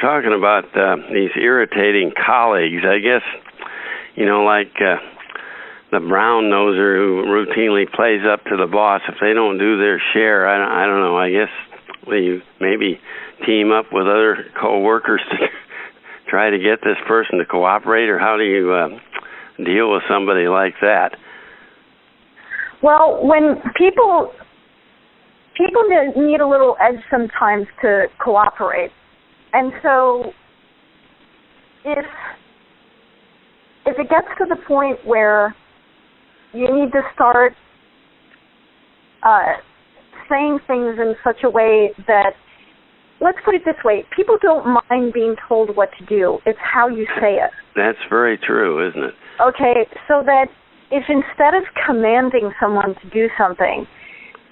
talking about these irritating colleagues. I guess, like the brown noser who routinely plays up to the boss. If they don't do their share, I don't know. I guess you maybe team up with other co-workers to try to get this person to cooperate, or how do you deal with somebody like that? Well, when people need a little edge sometimes to cooperate. And so if it gets to the point where you need to start saying things in such a way that, let's put it this way, people don't mind being told what to do. It's how you say it. That's very true, isn't it? Okay, so that if instead of commanding someone to do something,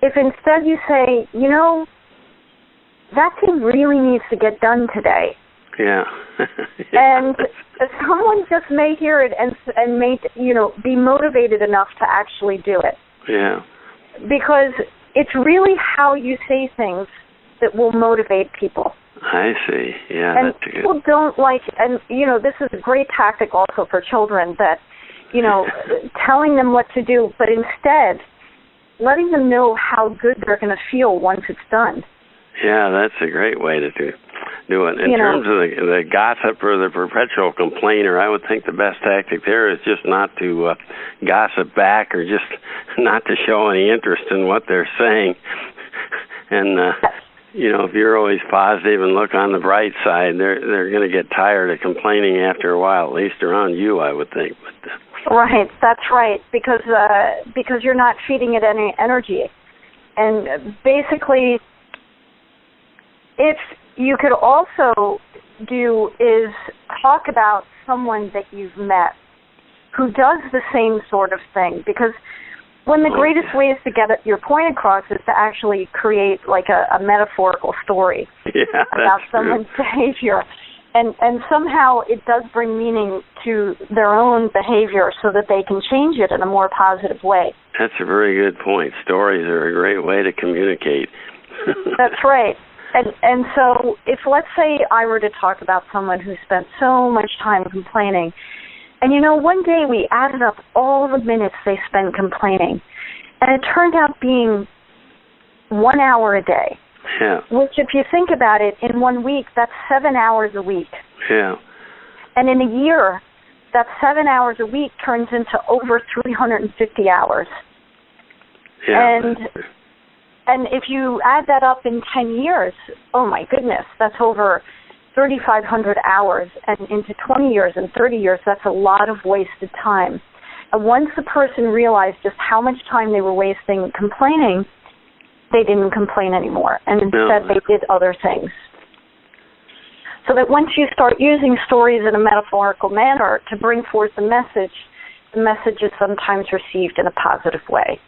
if instead you say, that thing really needs to get done today. Yeah. And someone just may hear it and may, be motivated enough to actually do it. Yeah. Because it's really how you say things that will motivate people. I see. Yeah, and that's good. People don't like, and, this is a great tactic also for children that, telling them what to do, but instead letting them know how good they're going to feel once it's done. Yeah, that's a great way to do it. In terms of the gossip or the perpetual complainer, I would think the best tactic there is just not to gossip back, or just not to show any interest in what they're saying. And, if you're always positive and look on the bright side, they're going to get tired of complaining after a while, at least around you, I would think. But, right, that's right, because you're not feeding it any energy. And basically, if you could also do is talk about someone that you've met who does the same sort of thing, because one of the greatest ways to get your point across is to actually create like a metaphorical story about someone's behavior. And somehow it does bring meaning to their own behavior so that they can change it in a more positive way. That's a very good point. Stories are a great way to communicate. That's right. And so if, let's say, I were to talk about someone who spent so much time complaining, and, one day we added up all the minutes they spent complaining, and it turned out being 1 hour a day. Yeah. Which, if you think about it, in 1 week, that's 7 hours a week. Yeah. And in a year, that 7 hours a week turns into over 350 hours. Yeah. And if you add that up in 10 years, oh my goodness, that's over 3,500 hours. And into 20 years and 30 years, that's a lot of wasted time. And once the person realized just how much time they were wasting complaining, they didn't complain anymore, and instead they did other things. So that once you start using stories in a metaphorical manner to bring forth the message is sometimes received in a positive way.